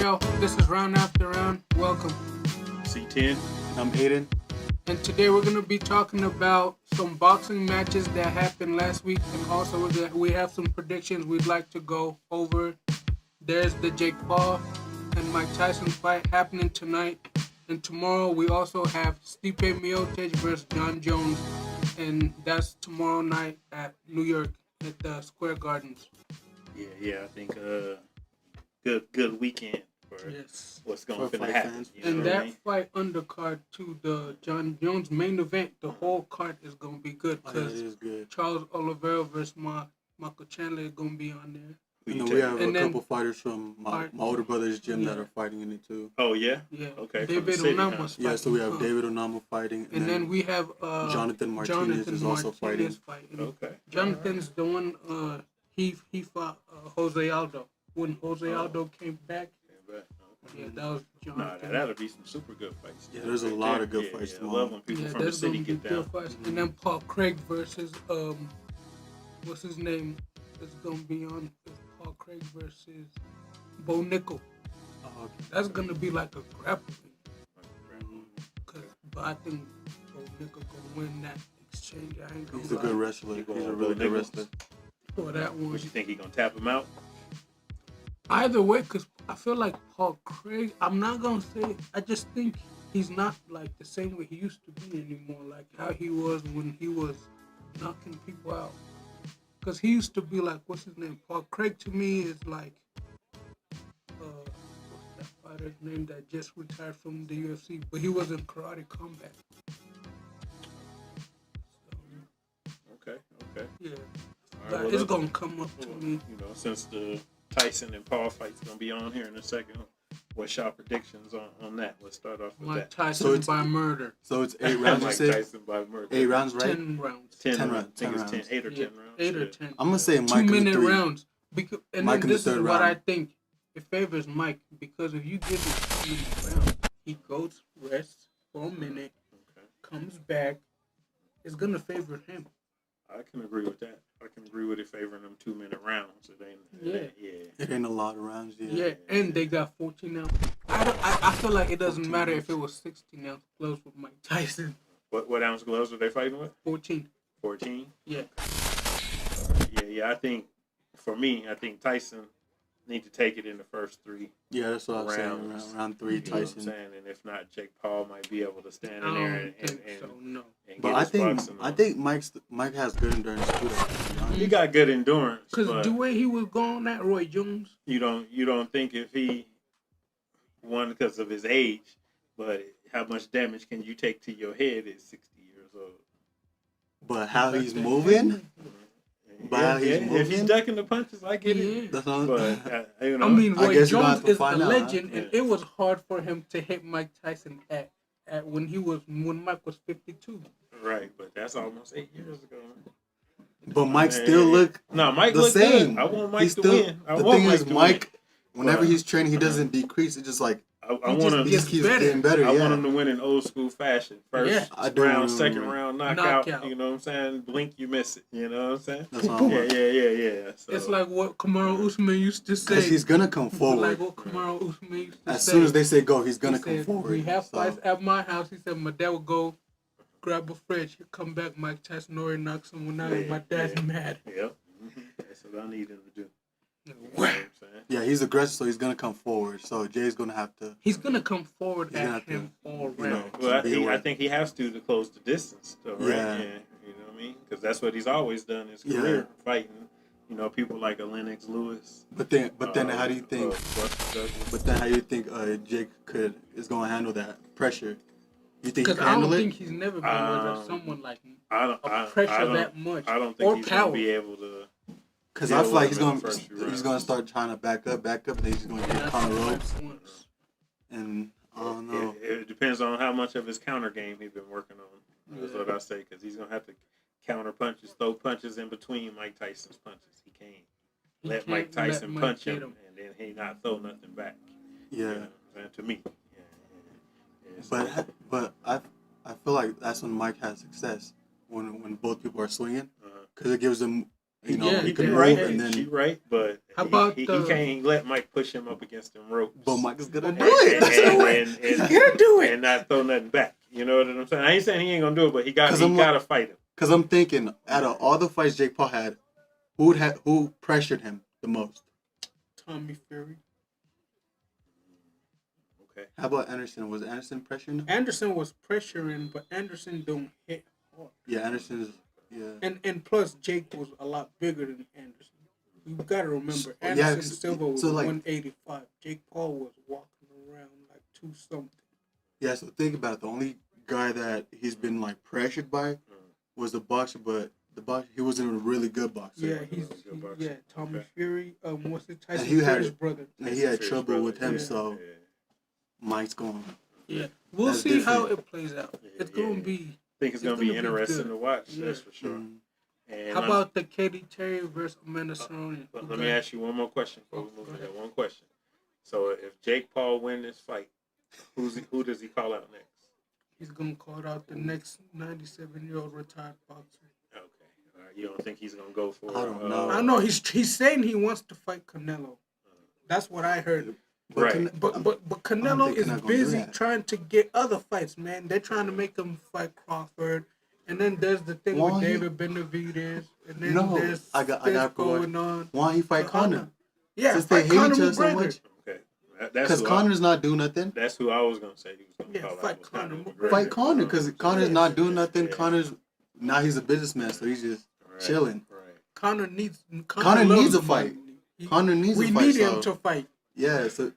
y'all? This is Round After Round. Welcome. C10. I'm Aiden. And today we're going to be talking about some boxing matches that happened last week. And also we have some predictions we'd like to go over. There's the Jake Paul and Mike Tyson fight happening tonight. And tomorrow we also have Stipe Miocic versus John Jones. And that's tomorrow night at New York at the Square Gardens. Yeah, I think good weekend for what's going to happen. And that fight undercard to the John Jones main event, the whole card is going to be good because Charles Oliveira versus Michael Chandler is going to be on there. And we have a couple fighters from my older brother's gym that are fighting in it too. Oh, yeah? Yeah. Okay. David Onama's fighting. Yeah, so we have David Onama fighting. And then we have Jonathan Martinez is also fighting. Okay. Jonathan's the one, he fought Jose Aldo. When Jose Aldo came back. Yeah, that was Jonathan. That'll be some super good fights. Yeah, there's a lot of good fights tomorrow. I love when people from the city get down. And then Paul Craig versus, what's his name? It's going to be on Paul Craig versus Bo Nickel. Okay. That's going to be like a grappling. But I think Bo Nickel going to win that exchange. He's a good wrestler. He's a really good wrestler. For that one. What you think, he going to tap him out? Either way, because I feel like Paul Craig, I'm not going to say, I just think he's not like the same way he used to be anymore. Like how he was when he was knocking people out. Because he used to be like, what's his name? Paul Craig to me is like, what's that fighter's name that just retired from the UFC? But he was in Karate Combat. Okay. Yeah. Right, it's going to come up to me. You know, since the Tyson and Paul fight's going to be on here in a second, what's your predictions on that? Let's start off with Mike Tyson by murder. So it's 8 rounds, Mike Tyson by murder. 8 rounds, right? 10 rounds. 10 rounds. I think it's 10, 8 or 10 rounds. 8 or 10. I'm going to say Mike 2-minute rounds. And Mike then this is what round. I think. It favors Mike because if you give him 2-minute rounds, he goes, rests for a minute, comes back. It's going to favor him. I can agree with that. I can agree with it favoring them 2-minute rounds. It ain't a lot of rounds. Yeah, and they got 14 ounce. I feel like it doesn't matter if it was 16 ounce gloves with Mike Tyson. What ounce gloves are they fighting with? 14. 14? Yeah. Yeah. I think Tyson need to take it in the first 3. Yeah, that's what I'm saying. Round 3, Tyson. You know what I'm saying? And if not, Jake Paul might be able to stand in there and but I think Mike has good endurance too. He got good endurance. Because the way he was going at Roy Jones. You don't think if he won because of his age, but how much damage can you take to your head at 60 years old? But how he's moving? If he's ducking the punches, I get it. But, I mean, Roy Jones is a legend, and it was hard for him to hit Mike Tyson at when Mike was 52. Right, but that's almost 8 years ago. But Mike still looked Mike the same. Good. I want Mike to win. The thing is, Mike, whenever he's training, he doesn't decrease. It's just like I want him. He just keeps getting better. I want him to win in old school fashion. First round, second round, knockout. You know what I'm saying? Blink, you miss it. You know what I'm saying? That's what Yeah. So, it's like what Kamaru Usman used to say. Because he's gonna come forward. Like what Kamaru Usman used to say. As soon as they say go, he's gonna come forward. We have fights at my house. He said my dad would go grab a fridge. He'll come back. Mike Tyson already knocked someone out. My dad's mad. Yep. That's what I need him to do. Yeah, he's aggressive, so he's gonna come forward. So Jay's gonna have to. He's gonna come forward at him all round. Well, I think he has to close the distance. Though, right? Yeah. You know what I mean? Because that's what he's always done in his career, fighting. You know, people like a Lennox Lewis. But then, how do you think? But then, how do you think Jake is gonna handle that pressure? You think he can handle it? I don't think he's never been under someone like pressure that much. I don't think he's gonna be able to. Because I feel like he's gonna start trying to back up, and then he's gonna get on the ropes. And I don't know. It depends on how much of his counter game he's been working on. That's what I say. Because he's gonna have to counter punches, throw punches in between Mike Tyson's punches. He can't let Mike Tyson punch him and then he not throw nothing back. Yeah. You know, to me. But I feel like that's when Mike has success when both people are swinging, because it gives him You know, Yeah, he He could can move right, and then. she right, but How about he the- can't let Mike push him up against them ropes. But Mike is gonna But do Mike- it. Let's do it. He's gonna do it. And not throw nothing back. You know what I'm saying? I ain't saying he ain't gonna do it, but he got to fight him. Because I'm thinking, out of all the fights Jake Paul had, who pressured him the most? Tommy Fury. Okay. How about Anderson? Was Anderson pressuring him? Anderson was pressuring, but Anderson don't hit hard. Yeah, Anderson's. Yeah. And plus Jake was a lot bigger than Anderson. You gotta remember, Yeah, Anderson Silva was so, like- 185. Jake Paul was walking around like 2-something. Yeah, so think about it. The only guy that he's been like pressured by was the boxer, but the boxer he wasn't a really good boxer. Yeah, Tommy Fury. What's it? Tyson he had- Fury's brother. And he had trouble with him, Yeah, so yeah. Mike's going. Yeah, we'll That's see how different. it plays out. Yeah, It's gonna yeah. be. I think it's gonna gonna be be interesting good. to watch. Yeah. That's for sure. Mm. And How about the Katie Terry versus Amanda Cerrone? let me ask you one more question before we move to that. One question. So if Jake Paul win this fight, who does he call out next? He's gonna call out the next 97-year-old retired boxer. Okay. All right. You don't think he's gonna go for? I don't know. I know he's saying he wants to fight Canelo. That's what I heard. Right. But I don't Canelo think is Canelo gonna do busy that. trying to get other fights, man. They're trying to make him fight Crawford. And then there's the thing Why with he- David Benavidez. And then No, there's I got this for going on. Why don't he fight Conor? Yeah, Since they fight hate Conor each other so McGregor. much. Okay. That's Because who Conor's not doing nothing. That's who I was gonna say he was gonna Yeah, call fight out. was Conor McGregor. McGregor. Fight Conor, because Conor's not doing nothing. Yeah. Connor's now he's a businessman, so he's just Right. chilling. Right. Conor needs Conor loves needs a money. fight. Conor needs We a fight. need him so, to fight. yeah, so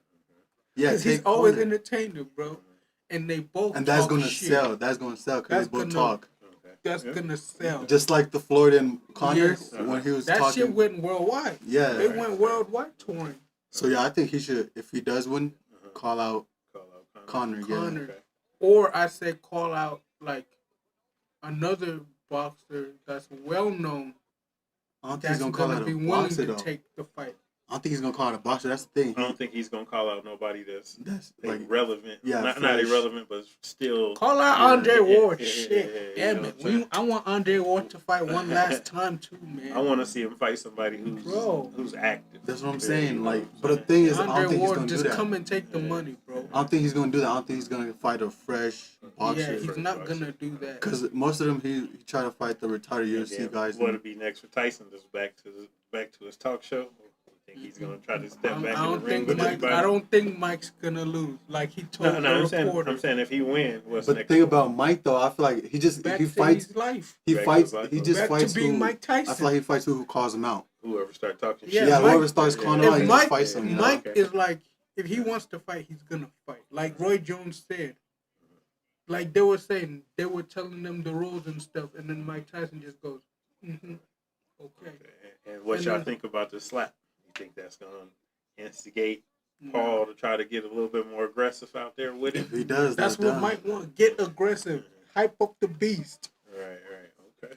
yeah, Because he's take always Conor. entertaining, bro. And they both And that's talk gonna shit. sell. That's gonna sell because That's they both gonna- talk. Okay. That's Yeah. gonna sell. Just like the Floyd and Conor Yes. when he was That talking. shit went worldwide. Yeah. They went worldwide touring. So yeah, I think he should, if he does win, call out Call out Conor. Yeah. Conor. Okay. Or I say call out like another boxer that's well known I don't think that's he's gonna call gonna out be a willing boxer to though. take the fight. I don't think he's gonna call out a boxer. That's the thing. I don't think he's gonna call out nobody that's Like irrelevant. yeah, not fresh. irrelevant, but still. Call out Yeah. Andre Yeah, Ward. yeah, Shit. yeah, Damn you it. know what I'm saying? I want Andre Ward to fight one last time too, man. I want to see him fight somebody Bro. who's active. that's what I'm Yeah, saying. you know Like, what I'm but the saying? thing is, I Andre don't think he's Ward gonna do just that. come and take the money, bro. I don't think he's gonna do that. I don't think he's gonna fight a fresh boxer. Yeah, he's Fresh not boxer. gonna do that. Because most of them, he tried to fight the retired UFC guys. What'll be next for Tyson? Just back to his talk show. You think he's gonna try to step back I in the don't ring think with Mike. anybody? I don't think Mike's gonna lose. Like he told No, the reporter. I'm saying if he wins, what's But the next? thing about Mike though, I feel like back he to fights. his life. He Back to fights. his life. He just Back fights to being who. Mike Tyson. I feel like he fights who calls him out. Whoever start talking Yeah, shit. Yeah, Mike- whoever starts calling him out, If he Mike, just fights him. You know? Mike Okay. is like, if he wants to fight, he's gonna fight. Like Roy Jones said. Like they were saying, they were telling them the rules and stuff, and then Mike Tyson just goes, "Mm-hmm, okay." And what And y'all then- think about the slap? You think that's gonna instigate Paul to try to get a little bit more aggressive out there with it? If he does, That's they're what done. Mike wants. Get aggressive, hype up the beast. Right, okay.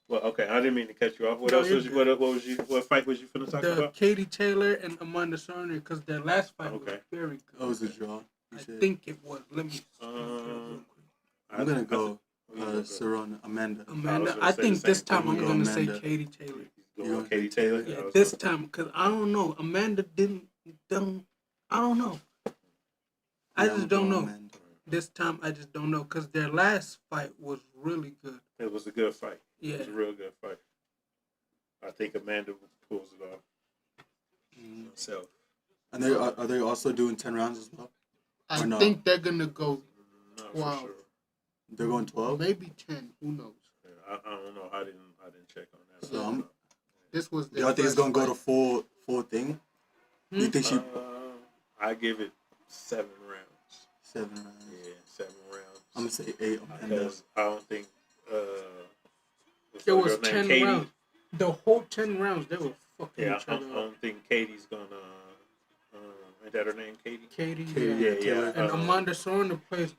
Well, okay. I didn't mean to cut you off. What No, else you're was you? good. What fight was you finna talk The about? Katie Taylor and Amanda Cerrone, because their last fight was Okay. very good. Oh, it was a draw. You I said. think it was. Let me. I'm gonna go Cerrone, Amanda. Amanda, gonna I say think the this same time thing. I'm You go gonna say Amanda. Katie Taylor. Going Katie Taylor. Yeah, I was this gonna- time, because I don't know. Amanda didn't. I don't know. I Yeah, I'm just don't going know. Amanda. This time, I just don't know. Because their last fight was really good. It was a good fight. Yeah. It was a real good fight. I think Amanda pulls it off herself. And are they also doing 10 rounds as well? I Or no? think they're going to go Not 12. for sure. They're going 12. Maybe 10. Who knows? Yeah, I don't know. I didn't check on that. So I'm- This was Do y'all think it's gonna go to full thing? Do you think she I give it 7 rounds. 7 rounds? Yeah, 7 rounds. I'm gonna say 8. Amanda. Because I don't think It was girl named 10 Katie. rounds. The whole 10 rounds, they were fucking Yeah, each I other up. don't think Katie's gonna. Is that her name, Katie? Katie, Katie, yeah. yeah. And Amanda Cerrone plays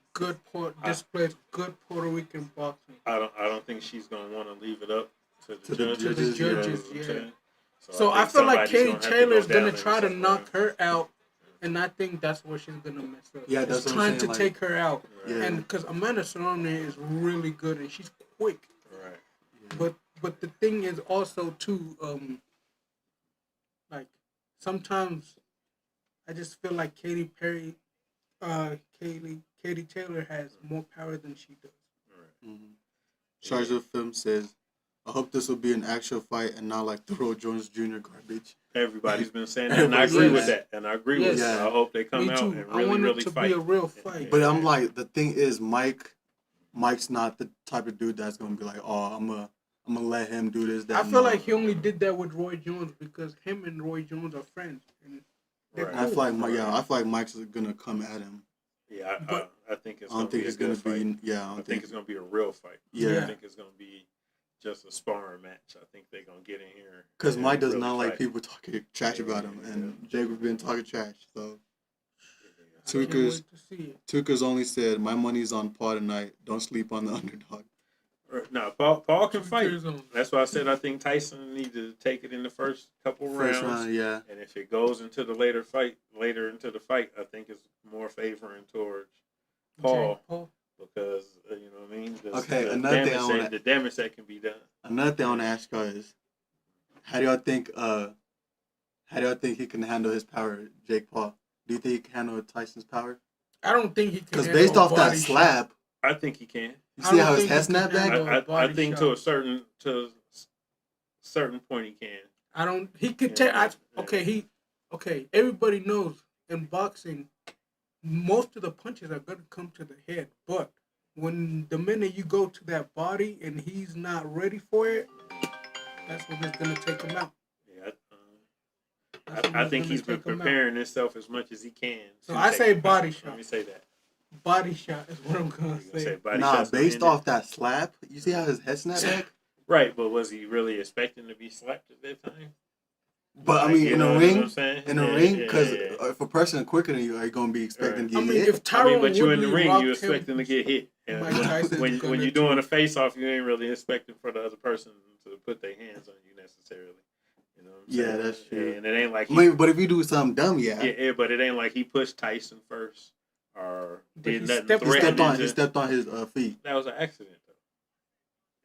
displays good Puerto Rican boxing. I don't think she's gonna want to leave it up to the To the judges. judges, you know yeah. what I'm saying? So I think feel like somebody's Katie gonna have to Taylor's go gonna down try in to the knock second round. her out, and I think that's where she's gonna mess up. Yeah, that's She's what I'm trying saying, to like- take her out, Yeah. and because Amanda Cerrone is really good and she's quick, Right. but But the thing is also too, like sometimes I just feel like Katie Taylor has more power than she does. Mm-hmm. CHARGEDUPFILMS says, "I hope this will be an actual fight and not like the Roy Jones Jr. garbage." Everybody's been saying that, and I agree with that. And I agree with Yes. that. I hope they come Me out too. and I really, want it really to fight. be a real fight. But I'm like, the thing is, Mike's not the type of dude that's gonna be like, oh, I'm gonna let him do this. That I feel like he only did that with Roy Jones because him and Roy Jones are friends. And Right. I feel like I feel like Mike's gonna come at him. Yeah, But I think it's. I don't think it's gonna be. Yeah, I think it's gonna be a real fight. Yeah. I think it's gonna be just a sparring match. I think they're gonna get in here. Because Mike does really not like fight. people talking trash about him, and Jacob been talking trash. So I can't wait to see it. Tuka's only said, "My money's on Paul tonight. Don't sleep on the underdog." No, Paul can fight. Tuka's on. That's why I said I think Tyson needs to take it in the first couple rounds. Round, yeah. And if it goes into the later into the fight, I think it's more favoring towards Paul. Because you know what I mean. The damage that can be done. Another thing I want to ask y'all is, how do y'all think he can handle his power, Jake Paul? Do you think he can handle Tyson's power? I don't think he can. Because based off that slap, I think he can. You see how his head snapped back? I think to a certain point he can. I don't. He could take. Okay. Everybody knows in boxing, most of the punches are gonna come to the head, but when the minute you go to that body and he's not ready for it, that's when it's gonna take him out. Yeah. I think he's been preparing himself as much as he can. So I say body shot. Let me say that. Body shot is what I'm gonna say. Based off that slap, you see how his head snapped back? Right, but was he really expecting to be slapped at that time? But I mean, in a ring, because if a person quicker than you, are you gonna be expecting to get hit? But you in the ring, you're expecting to get hit. And when you're doing a face-off, you ain't really expecting for the other person to put their hands on you necessarily. You know what I'm saying? Yeah, that's true. And it ain't like but if you do something dumb, yeah, but it ain't like he pushed Tyson first or did nothing he stepped on his feet. That was an accident.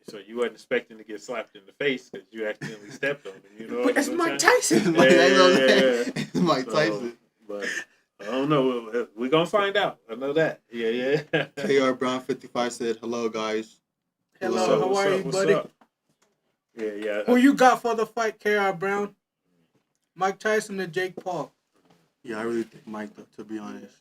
So you wasn't expecting to get slapped in the face because you accidentally stepped on him. You know, but that's Mike Tyson. It's Mike Tyson. But I don't know. We're gonna find out. I know that. Yeah. KR Brown 55 said, "Hello guys." Hello, how are you, buddy? Up? Yeah. Who you got for the fight, KR Brown? Mike Tyson or Jake Paul? Yeah, I really think Mike, to be honest.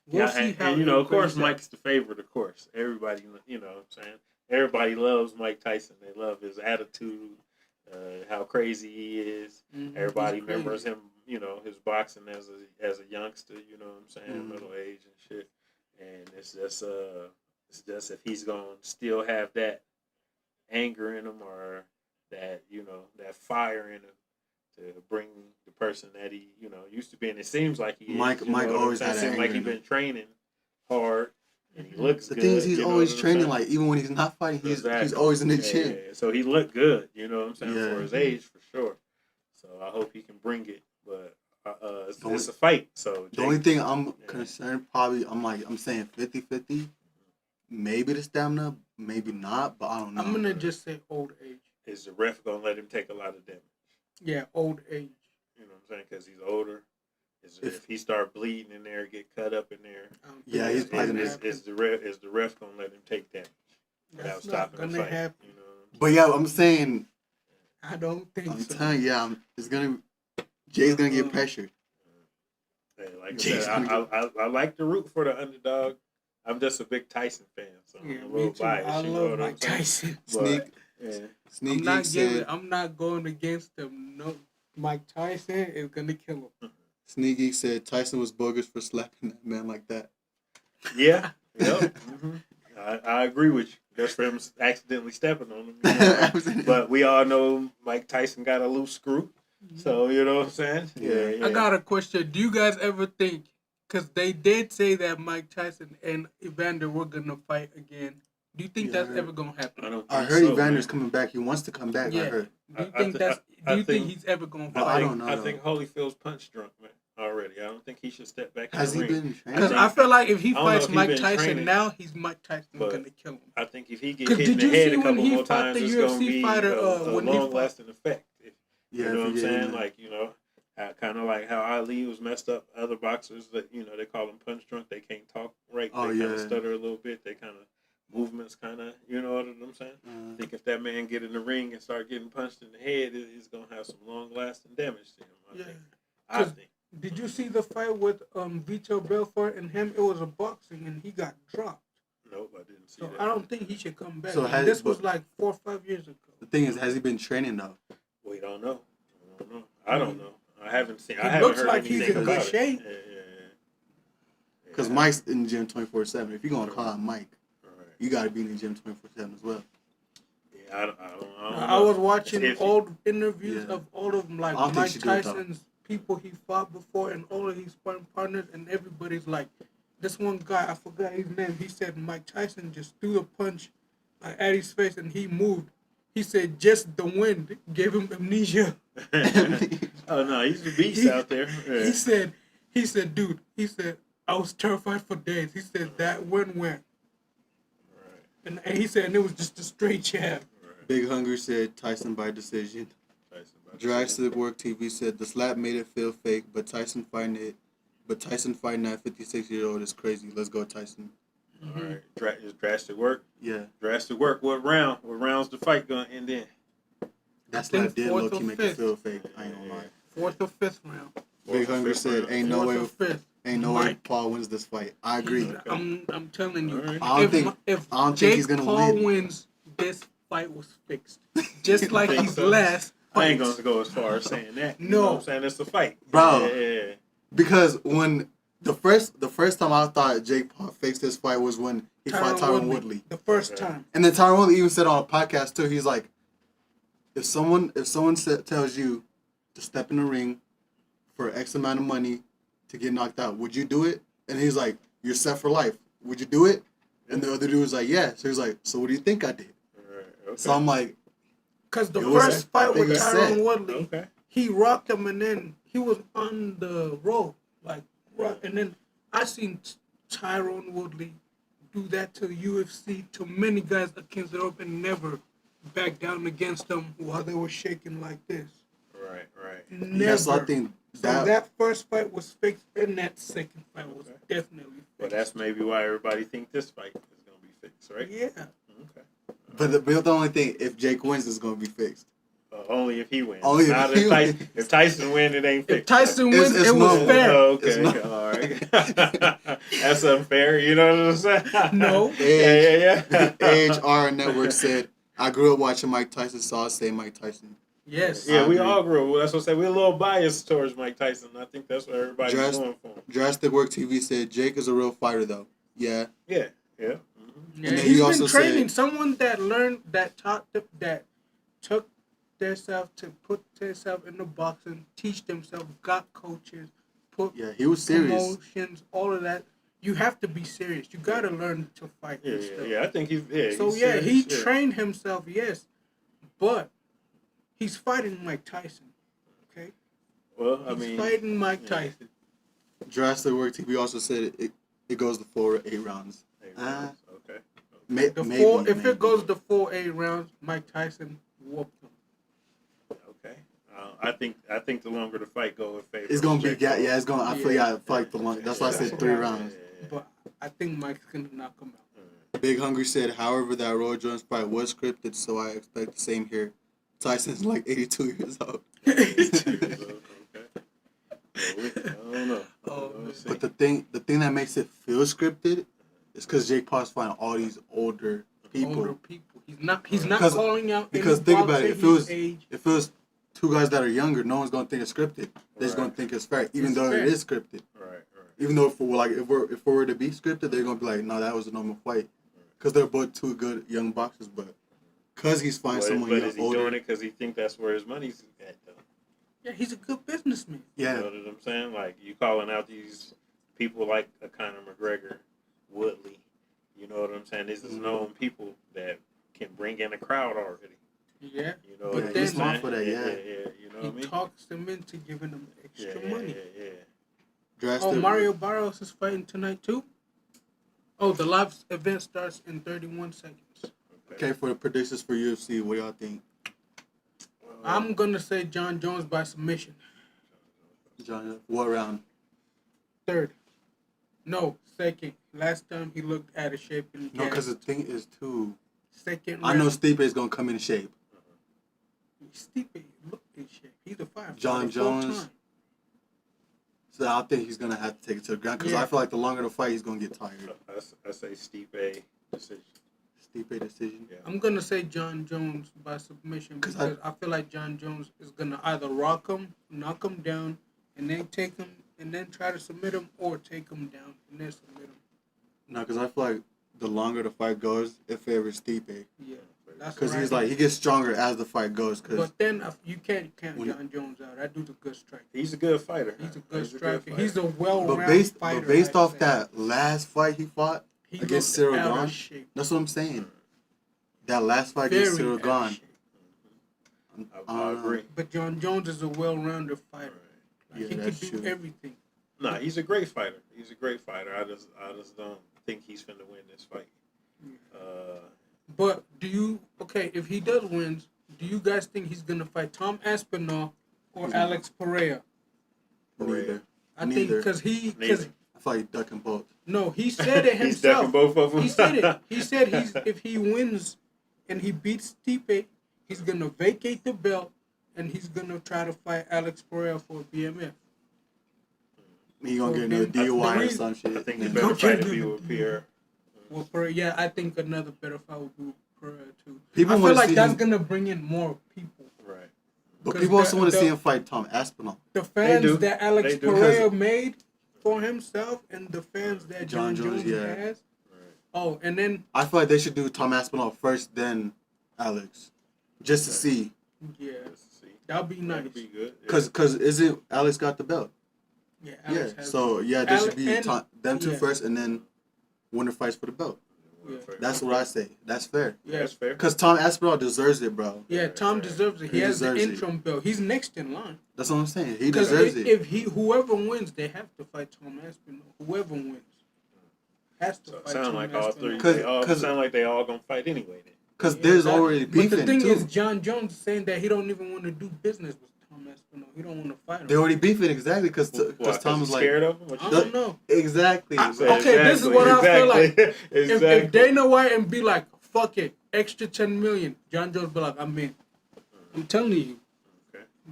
We'll see how and of course, Mike's the favorite. Of course, everybody. You know what I'm saying. Everybody loves Mike Tyson. They love his attitude, how crazy he is. Mm-hmm. Everybody remembers him, you know, his boxing as a youngster, you know what I'm saying, middle age and shit. And it's just if he's gonna still have that anger in him or that, you know, that fire in him to bring the person that he, you know, used to be. And it seems like he Mike always had that anger. It seems like he's been training hard. And he looks good. The thing is, he's always training. Like, even when he's not fighting, he's always in the gym. Yeah. So he looked good, you know what I'm saying, for his age, for sure. So I hope he can bring it. But it's a fight. So the only thing I'm concerned, probably, I'm saying 50-50. Maybe the stamina, maybe not, but I don't know. I'm gonna just say old age. Is the ref gonna let him take a lot of damage? Yeah, old age. You know what I'm saying? Because he's older. If he start bleeding in there, get cut up in there, he's probably is the ref gonna let him take damage without stopping the fight? You know? But yeah, I'm saying, I don't think I'm telling you, Jay's gonna get pressured. Hey, like I said, I like to root for the underdog. I'm just a big Tyson fan, so I'm a little biased. I love Mike Tyson. I'm not going against him. No, Mike Tyson is gonna kill him. Sneaky said Tyson was bogus for slapping that man like that. Yeah, yep. I agree with you. Just for him accidentally stepping on him. You know? But we all know Mike Tyson got a loose screw. So, you know what I'm saying? Yeah. I got a question. Do you guys ever think, because they did say that Mike Tyson and Evander were going to fight again. Do you think that's ever going to happen? I heard Evander's coming back. He wants to come back, I heard. Do you think he's ever going to fight? I don't know. I think Holyfield's punch drunk, man. already. I don't think he should step back in Has the he ring. been training? Because I feel like if he I don't know fights if he Mike been Tyson training, now, he's Mike Tyson but gonna kill him. I think if he get 'Cause hit in did the you head see a when couple he more fought times, the it's going to UFC be fighter, a when he fought- long-lasting effect. Yeah, You know what I'm if you get in saying? there. Like, you know, kind of like how Ali was messed up. Other boxers that, you know, they call them punch drunk. They can't talk right. Oh, they kind yeah. of stutter a little bit. They kind of movements kind of, you know what I'm saying? I think if that man get in the ring and start getting punched in the head, he's going to have some long-lasting damage to him, I think. Did you see the fight with Vitor Belfort and him? It was a boxing and he got dropped. Nope, I didn't see So that. I don't think he should come back. So And has- this was but- like 4 or 5 years ago. The thing is, has he been training though? We don't know. I don't know. I haven't seen. I It haven't looks heard like he's anything in good about shape. it. Yeah. Because Mike's in the gym 24/7. If you're gonna call out Mike, Right. you gotta be in the gym 24/7 as well. Yeah, I don't know. I was watching It's iffy. old interviews Yeah. of all of them, like I don't think Mike she do it, though. Tyson's people he fought before and all of his sparring partners, and everybody's like, this one guy, I forgot his name, he said Mike Tyson just threw a punch at his face and he moved. He said just the wind gave him amnesia. Oh no, he's a beast out there. Yeah. He said, dude, I was terrified for days. He said that wind went. Right. And he said, and it was just a straight jab. Big Hungry said Tyson by decision. Jurassic Work TV said the slap made it feel fake, but Tyson fighting that 56-year-old is crazy. Let's go, Tyson. All right. Is Drastic Work? Yeah, Drastic Work. What round? What round's the fight gonna end in? that think slap did fourth low key or make it fifth. feel fake. I ain't gonna lie. 4th or 5th round. Big Hungry said ain't no way, 5th. ain't no way Mike. Paul wins this fight. I agree. I'm telling you. All right. I don't think Jake he's gonna Paul win. wins, this fight was fixed. Just like think his so? last I ain't fight. gonna go as far as saying that. You No. know what I'm saying? It's a fight. Bro. Yeah. Because when the first time I thought Jake Paul fixed this fight was when he fought Tyron Woodley. The first Okay. time. And then Tyron Woodley even said on a podcast too, he's like, if someone tells you to step in the ring for X amount of money to get knocked out, would you do it? And he's like, you're set for life. Would you do it? And the other dude was like, yeah. So he's like, so what do you think I did? Right. Okay. So I'm like, Because the It was first a fight with bigger Tyron set. Woodley, Okay. he rocked him and then he was on the rope. Like, rock. And then I seen Tyron Woodley do that to UFC, to many guys against the rope and never back down against them while they were shaking like this. Right. Never. yeah, so I think So that, that first fight was fixed, and that second fight was definitely fixed. But that's maybe why everybody think this fight is gonna be fixed, right? Yeah. Okay. but the only thing, if Jake wins, it's going to be fixed. Only if he wins. Only if Not he if Tyson, wins. if Tyson wins, it ain't fixed. If Tyson wins, it's it was normal. fair. Oh, It's okay. not- All right. That's unfair. You know what I'm saying? No. Yeah. AHRR Network said, I grew up watching Mike Tyson, so I'll say Mike Tyson. Yes. Yeah, I we agree. all grew up. That's what I said. We're a little biased towards Mike Tyson. I think that's what everybody's Just- going for. Jurassic Work TV said, Jake is a real fighter, though. Yeah. Yeah. Yeah, And then he's he also been training. said- Someone that learned, that taught them, that took themselves to put themselves in the boxing, teach themselves, got coaches, put Yeah, he was serious. promotions, all of that. You have to be serious. You got to learn to fight and stuff. Yeah. I think he's. Yeah. So he's yeah, serious, he trained himself, yes, but he's fighting Mike Tyson. Okay, Well, I he's mean, fighting Mike yeah. Tyson. Jurassic Work TV also said it goes to 4 or 8 rounds. Hey, Rose, okay. Maybe, If it goes to 4-8 rounds, Mike Tyson whooped him. Okay. I think the longer the fight goes, in favor it's going of to be, Jake Paul. yeah, it's going to, I feel like the long, that's why I said That's 3 what I- rounds. But I think Mike's gonna knock him out. Big Hungry said, however, that Roy Jones fight was scripted, so I expect the same here. Tyson's like 82 years old. Okay. Well, I don't know. Oh, We'll see. But the thing that makes it feel scripted is because Jake Paul's fighting all these older people. Older people. He's not Because- calling out. because any think about boxer it, if it his was- age. If it was 2 guys that are younger, no one's gonna think it's scripted. They're just Right. gonna think it's fair, even It's though fair. it is scripted. Right. Even though if we were to be scripted, they're gonna be like, no, that was a normal fight, because they're both 2 good young boxers. But because he's fighting someone But is he older, doing it because he think that's where his money's at, though? Yeah, he's a good businessman. yeah, You know what I'm saying? Like, you calling out these people like a Conor McGregor, Woodley. You know what I'm saying? This is known people that can bring in a crowd already. Yeah. You know But what then- I'm saying? He's smart for that, yeah. You know what I He mean? talks them into giving them extra money. Yeah. Drastic. Mario Barros is fighting tonight too. Oh, the live event starts in 31 seconds. Okay, for the predictions for UFC, what y'all think? I'm gonna say John Jones by submission. John, what round? Third. No, second. Last time he looked out of shape and No, because the thing is too. second. I know round. Stipe is gonna come in shape. Stipe look in shape. He's a fighter. John Jones. So I think he's gonna have to take it to the ground because I feel like the longer the fight, he's gonna get tired. I say Stipe decision. Stipe decision. Yeah. I'm gonna say John Jones by submission because I feel like John Jones is gonna either rock him, knock him down, and then take him, and then try to submit him, or take him down and then submit him. No, because I feel like the longer the fight goes, it favors Stipe. Yeah, that's because right. he's like he gets stronger as the fight goes. But then you can't count John Jones out. That dude's a good striker. He's a good fighter. He's a good striker. He's a well-rounded fighter. But based off that last fight he fought against Cyril Gane, that's what I'm saying. That last fight against Cyril Gane. I agree. But John Jones is a well-rounded fighter. Yeah, he could do everything. Nah, he's a great fighter. He's a great fighter. I just don't think he's finna win this fight. But if he does win, do you guys think he's gonna fight Tom Aspinall or Alex Pereira? Neither. I think because I feel like he's ducking both. No, he said it himself. He's ducking both of them. He said it. He said if he wins and he beats Stipe, he's gonna vacate the belt and he's gonna try to fight Alex Pereira for BMF. He gonna get another DUI or some shit. I think the better fight to be with Pierre. Well, Pereira, yeah, I think another better fight would be with Pereira too. I feel like that's gonna bring in more people. Right. But people also want to see him fight Tom Aspinall. The fans that Alex Pereira made for himself and the fans that John Jones has. Right. Oh, and then I feel like they should do Tom Aspinall first, then Alex, just to see. Yeah, that'd be nice. That'd be good. Cause isn't Alex got the belt? Yeah. Alex they should be them two first, and then winner fights for the belt. Yeah. That's what I say. That's fair. Yeah, that's fair. Because Tom Aspinall deserves it, bro. Yeah, Tom deserves it. He has the interim belt. He's next in line. That's what I'm saying. He deserves it. If whoever wins, they have to fight Tom Aspinall. Whoever wins has to fight Tom Aspinall. All three. Sound like they all gonna fight anyway. Then. Because there's already beefing. But the thing is, John Jones is saying that he don't even want to do business with Tom Aspinall. He don't want to fight him. They already beefing exactly because Tom is like scared of him. I don't know. Exactly. This is what I feel like. If Dana White and be like, fuck it, extra $10 million, John Jones be like, I'm in. I'm telling you,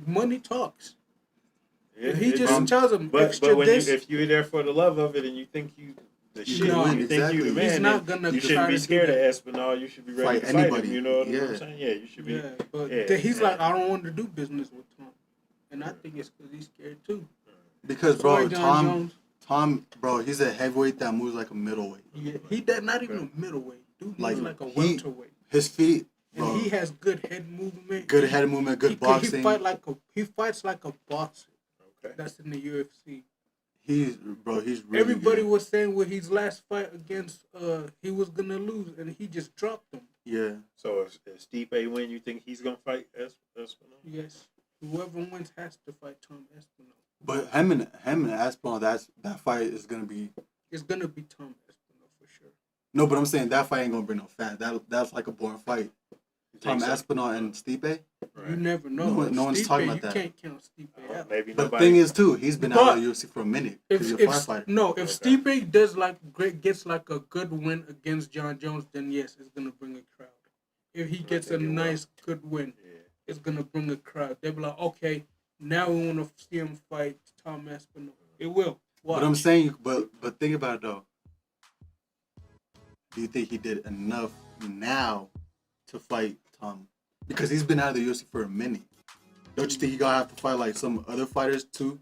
money talks. Yeah, he just tells him extra this. If you're there for the love of it and you think you the shit, you think you the man, he's not gonna you shouldn't be scared of Aspinall. You should be ready to fight him. You know what I'm saying? Yeah, you should be. Yeah, but he's like, I don't want to do business with Tom, and I think it's because he's scared too. Because bro, Tom, bro, he's a heavyweight that moves like a middleweight. Yeah, not even a middleweight. Dude moves like a welterweight. His feet, bro. And he has good head movement. Good head movement, good boxing. He fights like a boxer. That's in the UFC. He's really Everybody good. was saying with his last fight against he was gonna lose and he just dropped him. Yeah. So if Stipe win, you think he's gonna fight Aspinall? Yes. Whoever wins has to fight Tom Aspinall. But him and Aspinall, that fight is gonna be. It's gonna be Tom Aspinall for sure. No, but I'm saying that fight ain't gonna bring no fans. That's like a boring fight. Tom Aspinall and Stipe. Right. You never know. No one's Stipe, talking about that. You can't count Stipe out. Maybe but the thing is too, he's been out of the UFC for a minute. If Stipe does gets like a good win against John Jones, then yes, it's gonna bring a crowd. If he gets a nice good win, it's gonna bring a crowd. They'll be like, okay, now we want to see him fight Tom Aspinall. It will. Watch. But I'm saying, but think about it though. Do you think he did enough now to fight Tom? Because he's been out of the UFC for a minute. Don't you think he gonna have to fight like some other fighters to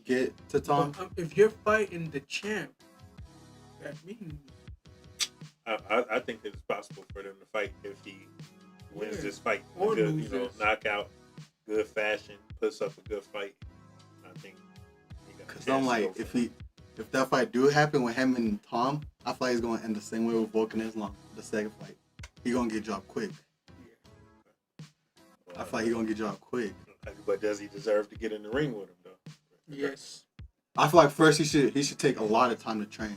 get to Tom? But, if you're fighting the champ, that means I think it's possible for them to fight if he wins this fight. Or good, loses. Knockout, good fashion, puts up a good fight. I think. Because I'm like, if that fight do happen with him and Tom, I feel like he's gonna end the same way with Volkan Islam. The second fight, he gonna get dropped quick. I feel like he gonna get dropped quick. But does he deserve to get in the ring with him though? Yes. I feel like first he should take a lot of time to train,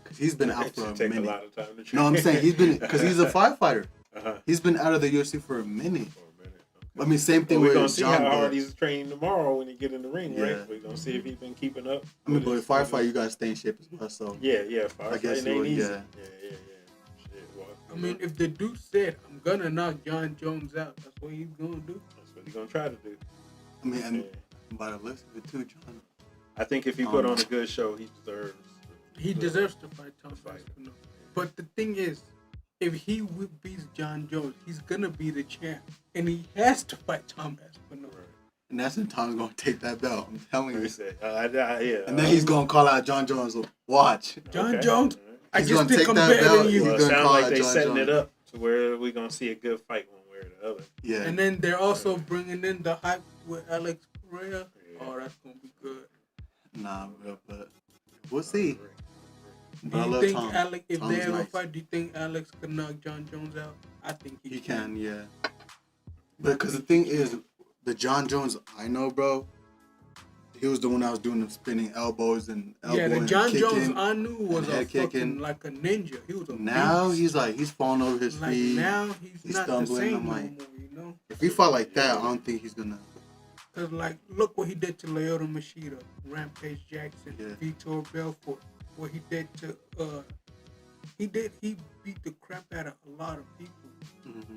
because he's been out It for a should take minute. a lot of time to train. No, I'm saying he's been, because he's a firefighter. Uh-huh. He's been out of the UFC for a minute. For a minute. Okay. I mean, same thing We're with gonna see John. how hard But, he's training tomorrow when he get in the ring, Yeah. right? We're gonna see if he's been keeping up. I mean, but with firefight, his- you gotta stay in shape as well. So Yeah, I guess firefighting you ain't would, easy. yeah. Yeah. Shit, well, I mean, if the dude said, "I'm gonna knock John Jones out," that's what he's gonna do. that's what he's gonna try to do. I mean, and Yeah. by the looks of it too, John. I think if he put on a good show, he deserves. He deserves to fight Tom Aspinall. But the thing is, if he beats John Jones, he's gonna be the champ, and he has to fight Tom Aspinall. Right. And that's when Tom's gonna take that belt. I'm telling you. Yeah. And then he's gonna call out John Jones. Watch. John Jones, I He's just gonna think take I'm that better belt. than you. He's Well, it gonna sounds call like out they John setting Jones. it up to where we're gonna see a good fight one way or the other. Yeah. And then they're also bringing in the hype with Alex Pereira. Yeah. Oh, that's gonna be good. Nah, bro, but we'll see. Do But I you love think Tom. Alex, if Tom's they ever nice. fight, do you think Alex could knock John Jones out? I think He can, yeah. But because the thing is, the John Jones I know, bro, he was the one that was doing the spinning elbows and Yeah, the elbowing John and Jones kicking. I knew was and a head fucking kicking. like a ninja. He was a Now beast. he's falling over his Like feet. now he's not the stumbling. same I'm no like, more, you know. if he fought like that, I don't think he's gonna. Cause like look what he did to Lyoto Machida, Rampage Jackson, Yeah. Vitor Belfort. What he did to he beat the crap out of a lot of people. Mm-hmm.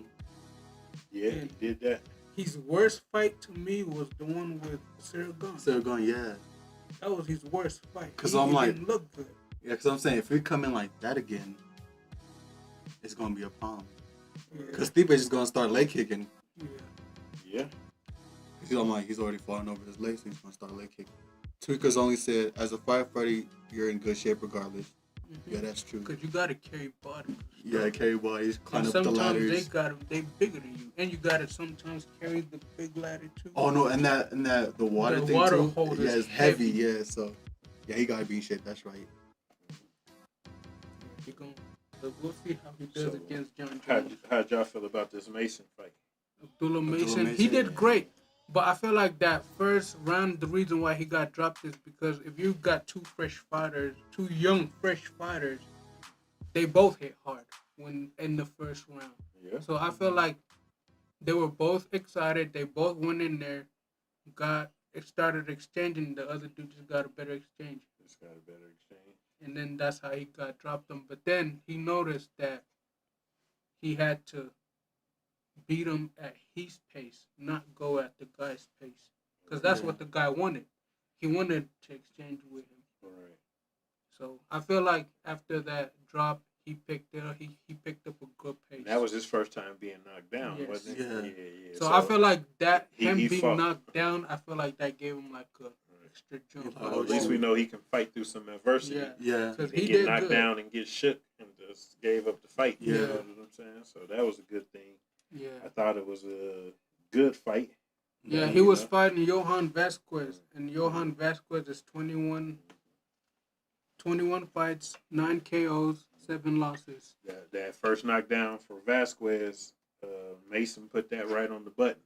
Yeah, he did that. His worst fight to me was the one with Sergon. So going, yeah, That was his worst fight. 'Cause He I'm like- didn't look good. yeah. Because I'm saying, if we come in like that again, it's gonna be a problem. Yeah. Because Stipe is just gonna start leg kicking. Yeah. Yeah. Because I'm like, he's already falling over his legs, so he's gonna start leg kicking. Tuka's only said, as a firefighter, you're in good shape regardless. Yeah, that's true. Because you gotta carry body. Yeah, carry bodies, climb And up the sometimes ladders. they bigger than you, and you gotta sometimes carry the big ladder too. Oh no, and the water The thing water too. hose Yeah, is it's heavy. heavy. Yeah, so yeah, he gotta be in shape. That's right. So we'll see how he does So, against John How'd Jones. y'all feel about this Mason fight? Abdullah Mason, Mason, he did yeah. great, but I feel like that first round, the reason why he got dropped is because if you've got two young fresh fighters, they both hit hard when in the first round. Yeah. So I feel like they were both excited. They both went in there, started exchanging. The other dude just got a better exchange, Just got a better exchange. and then that's how he got dropped him. But then he noticed that he had to beat him at his pace, not go at the guy's pace, because that's Yeah. what the guy wanted. He wanted to exchange with him. All right. So I feel like after that drop, he picked up a good pace. And that was his first time being knocked down, Yes. wasn't Yeah. it? Yeah. So I feel like that he him being fought. knocked down, I feel like that gave him like a extra jump. Oh, Well, at least we know he can fight through some adversity. Yeah. Yeah, Because He he get did knocked good. down and get shook and just gave up the fight. You Yeah. know what I'm saying? So that was a good thing. I Yeah. thought it was a good fight. Yeah, he you was know? fighting Johan Vasquez, and Johan Vasquez is 21 fights, 9 KOs, 7 losses. That first knockdown for Vasquez, Mason put that right on the button.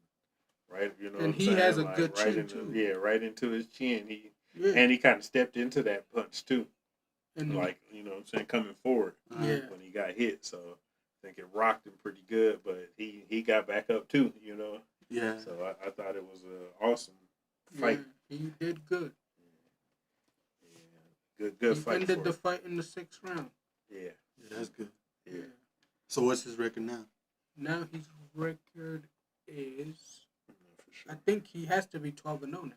Right, you know And what I'm he saying? has a Like, good right chin, into, too. Yeah, right into his chin. Yeah. And he kind of stepped into that punch too. And Like, you know what I'm saying, coming forward Yeah. when he got hit. So I think it rocked him pretty good, but he got back up too, you know. yeah. So I thought it was an awesome fight. Yeah, he did good. Yeah. Good He fight. ended for the him. fight in the 6th round. Yeah. Yeah, that's good. Yeah. So what's his record now? Now his record is, For sure. I think he has to be 12-0 now,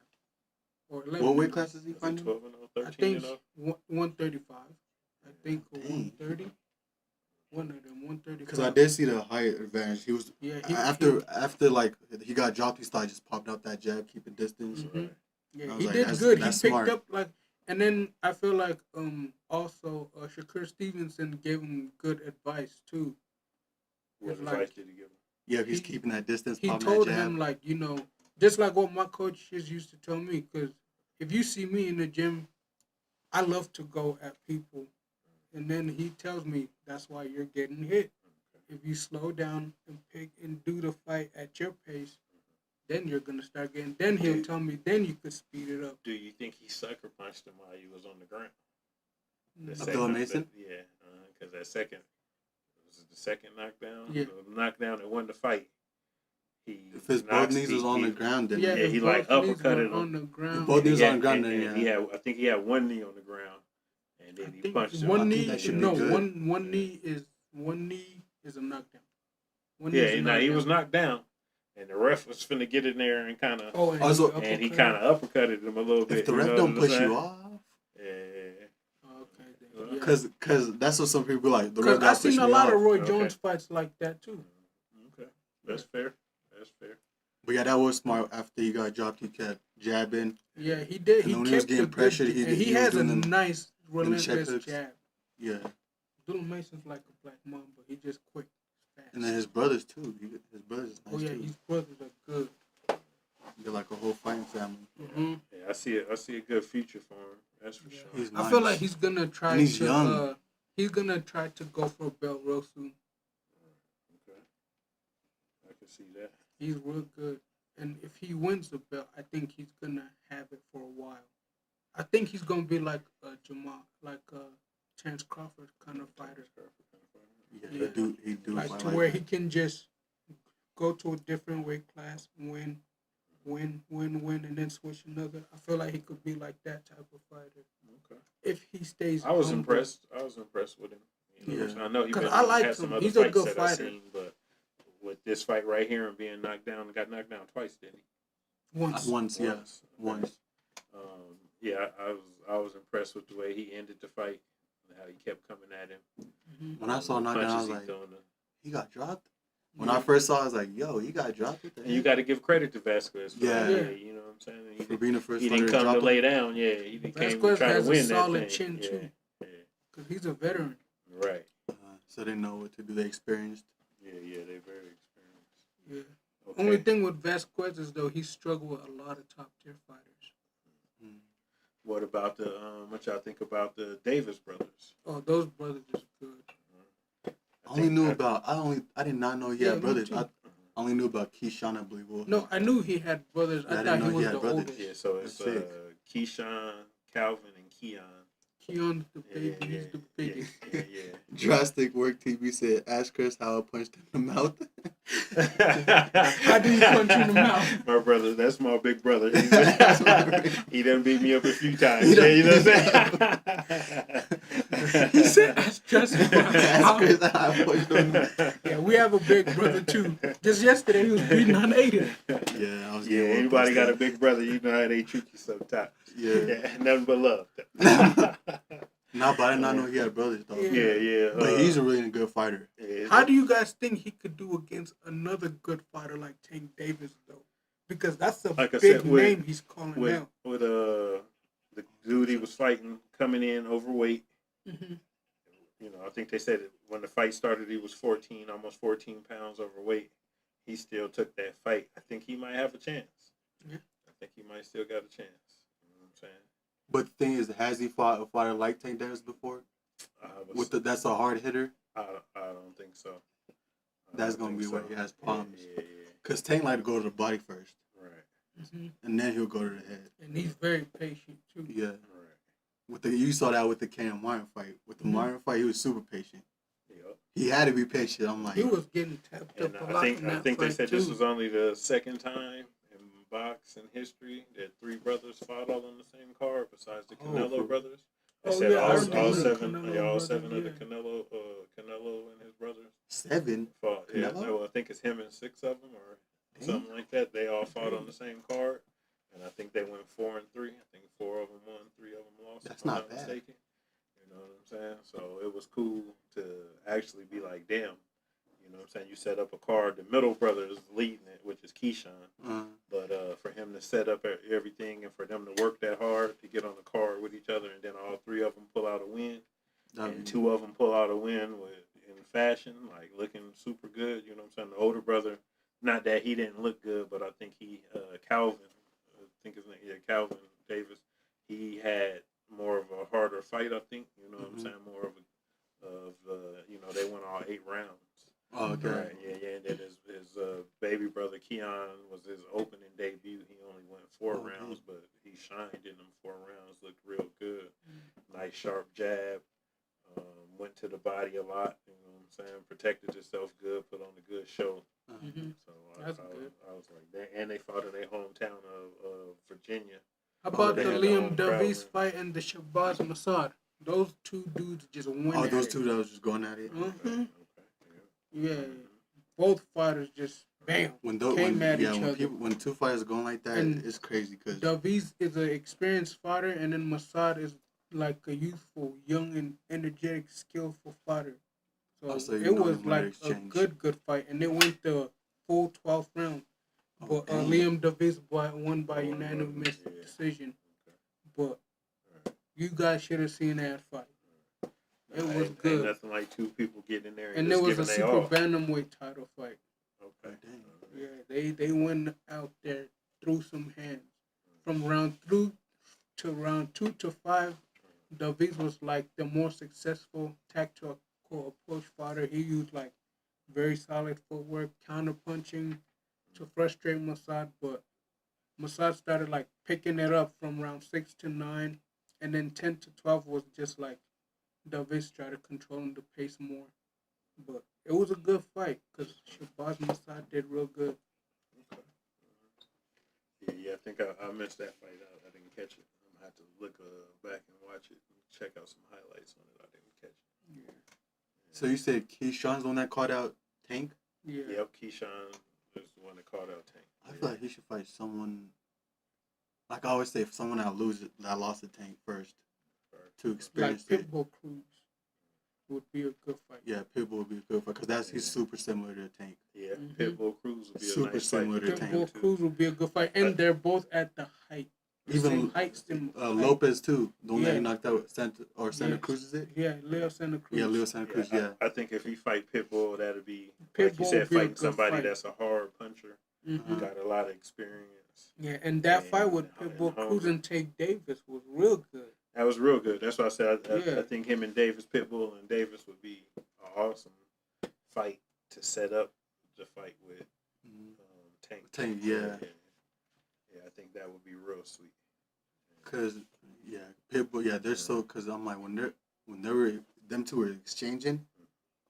or 11. What weight class is he Is it fighting? 12-0, I 13 think 135. I think or Dang. 130. One of them 135. Because I did see the height advantage. He was Yeah, after like he got dropped, he started just popping up that jab, keeping distance. Mhm. Right. Yeah, I he was like, did that's- good. He that's picked smart. up like, and then I feel like also Shakur Stevenson gave him good advice too. What Like- advice did he give him? Yeah, he's He- keeping that distance, He popping told that jab. him like, you know, just like what my coaches used to tell me, because if you see me in the gym, I love to go at people, and then he tells me that's why you're getting hit. If you slow down and pick and do the fight at your pace, then you're gonna start getting. Then he'll Dude. tell me. Then you could speed it up. Do you think he sucker punched him while he was on the ground? The Abdullah Mason? Yeah, because that second was it the second knockdown. Yeah. The knockdown that won the fight. If his both knees was on the ground, then Yeah, he if like both knees uppercutted were on him. the ground. If both knees on the ground, and then he had. I think he had one knee on the ground, and then he punched him. One I think knee. that should be No, good. one knee is a knockdown. One Yeah, is a he knockdown. was knocked down, and the ref was finna get in there and kind of. Oh, And he kind of uppercutted him a little bit. If the you ref know don't what I'm push you saying? off, Okay, then, yeah. because that's what some people like. The Because ref I've don't push seen a me lot off. of Roy Okay. Jones fights like that too. Okay, that's fair. That's fair. But yeah, that was smart. After he got dropped, he kept jabbing. Yeah, he did. And He when he was kept getting the good pressured, jab. he And he was has a doing them nice, check relentless hooks. jab. Yeah, Little Mason's like a black mamba. He just quick, fast. and then his brothers too. His brothers is nice Oh yeah, too. his brothers are good. They're like a whole fighting family. Mm-hmm. Yeah, I see a good future for him. That's for sure. He's I feel nice. like he's gonna try And he's to. young. He's gonna try to go for a belt real soon. Okay, I can see that. He's real good, and if he wins the belt, I think he's gonna have it for a while. I think he's gonna be like Jamal, like Chance Crawford kind of fighter, Yeah, Yeah. he do like fight to like where that. he can just go to a different weight class, win, and then switch another. I feel like he could be like that type of fighter Okay. if he stays. I was humble. impressed. I was impressed with him. You know, Yeah. I know he 'Cause been, I like had some him. other He's a fights good that fighter. I've seen, but with this fight right here and being knocked down, got knocked down twice, didn't he? Once. Yeah. Once. Yeah, I was impressed with the way he ended the fight, and how he kept coming at him. Mm-hmm. When I saw knockdown, I was Punches like, he throwing the- he got dropped. When I first saw, it, I was like, yo, he got dropped with the And you got to give credit to Vasquez for that. Yeah. Yeah, you know what I'm saying? He, for being the first he fighter didn't to come drop to him. lay down. Yeah, he came to Vasquez try to has a win solid that chin, thing. too. Yeah, Because he's a veteran. right. So they know what to do. They experienced. Yeah, they're very experienced. Yeah. Okay. Only thing with Vasquez is though he struggled with a lot of top tier fighters. What about the what y'all think about the Davis brothers? Oh, those brothers is good. I did not know he Yeah, had me brothers. too. I only knew about Keyshawn, I believe. No, I knew he had brothers. Yeah, I I didn't thought he know he was had the brothers. oldest. Yeah, so it's That's sick. Keyshawn, Calvin, and Keon. Keon's the baby. He's the biggest. Yeah. Drastic Work TV said, ask Chris how I punched him in the mouth. How do you punch in the mouth? My brother, that's my big brother. He done beat me up a few times. He Yeah, done you know beat what I'm saying? He said, "Ask Justin." Ask Chris how I punched him. Yeah, we have a big brother too. Just yesterday, he was beating on Aiden. Yeah, I was Yeah, getting anybody got a whooped big brother, you know how they treat you sometimes. instead. Yeah, nothing but love. Nah, but I did not know he had brothers, though. Yeah. Yeah. But he's a really good fighter. Yeah, How do you guys think he could do against another good fighter like Tank Davis though? Because that's a Like I big said, with- name he's calling out. with the dude he was fighting coming in overweight? Mm-hmm. You know, I think they said when the fight started, he was almost 14 pounds overweight. He still took that fight. I think he might have a chance. Yeah. I think he might still got a chance. You know what I'm saying? But the thing is, has he fought a fighter like Tank Davis before? That's a hard hitter. I don't think so. That's gonna be where he has problems. Yeah. Cause Tank like to go to the body first, Right. Mm-hmm. and then he'll go to the head. And he's very patient too. Yeah. Right. You saw that with the Cam Martin fight. With the Mhm. Martin fight, he was super patient. Yep. He had to be patient. I'm like, He was getting tapped And up a I lot think in that they fight said too. this was only the second time in boxing history that three brothers fought all on the same card besides the Canelo brothers. They Oh, said yeah, I all remember the seven, Canelo all brothers, seven of the yeah. Canelo and his brothers 7. fought. Yeah, Canelo? no, I think it's him and 6 of them or something like that. They all fought on the same card, and I think they went 4-3. I think 4 of them won, 3 of them lost. That's if I'm not bad. mistaken. You know what I'm saying? So it was cool to actually be like, damn. You know what I'm saying? You set up a card. The middle brother is leading it, which is Keyshawn. But for him to set up everything and for them to work that hard to get on the card with each other, and then all 3 of them pull out a win, and 2 of them pull out a win in fashion, like looking super good. You know what I'm saying? The older brother, not that he didn't look good, but I think Calvin, I think his name, Calvin Davis, he had more of a harder fight. I think. You know what I'm saying? More of they went all 8 rounds. Oh, okay. Right, yeah, and then his baby brother Keon was his opening debut. He only went 4 Okay. rounds, but he shined in them 4 rounds. Looked real good. Nice sharp jab. Went to the body a lot. You know what I'm saying? Protected himself good. Put on a good show. Mhm. So That's good. I was like that. And they fought in their hometown of Virginia. How about they the had their Liam own crowd, Davies man. fight and the Shabazz Massad? Those two dudes just went Oh, at those it. two that was just going at it. Mhm. Okay. Yeah, Mhm. both fighters just bam came at each other. When two fighters going like that, And it's crazy because Davies is an experienced fighter, and then Massad is like a youthful, young, and energetic, skillful fighter. So, so you it know was them when they like a exchange. good fight, and it went the full 12th round. Oh, But dang. Liam Davies won by Oh, unanimous yeah. decision. Okay. But you guys should have seen that fight. It was Ain't good. nothing like two people getting in there And just it was a giving they super all. bantamweight title fight. Okay. Dang. Yeah, they went out there through some hands. From round 3 to round 2 to 5, Davies was like the more successful tactical approach fighter. He used like very solid footwork, counter punching to frustrate Massad, but Massad started like picking it up from round 6 to 9, and then 10 to 12 was just like Davies started controlling the pace more. But it was a good fight because Shabazz Massad did real good. Okay. Yeah, I think I missed that fight. I didn't catch it. I'm gonna have to look back and watch it and check out some highlights on it. I didn't catch it. Yeah. So you said Keyshawn's the one that caught out Tank? Yeah. Yep, Keyshawn is the one that called out Tank. I feel like he should fight someone. Like I always say, if someone that lost the Tank first to Like experience it. Pitbull Cruz would be a good fight. Yeah, Pitbull would be a good fight because he's super similar to Tank. Yeah, Mhm. Pitbull Cruz would be a Super nice similar fight. to Tank. Pitbull Cruz would be a good fight, and they're both at the height. The Even same height. Lopez too, the one that he Yeah. knocked out Santa Yes. Cruz is it? Yeah, Leo Santa Cruz. Yeah, Leo Santa Cruz. Yeah. I think if he fight Pitbull, that'd be Pitbull like you said, would be a fighting good somebody fight. that's a hard puncher, Mhm. got a lot of experience. Yeah, and that And- fight with and Pitbull hungry. Cruz and Tank Davis was real good. That was real good. That's why I said I Yeah. think him and Davis, Pitbull and Davis would be an awesome fight to set up the fight with Tank. Tank, yeah. Yeah, I think that would be real sweet. Cause Pitbull, they're so. Cause I'm like when them two were exchanging,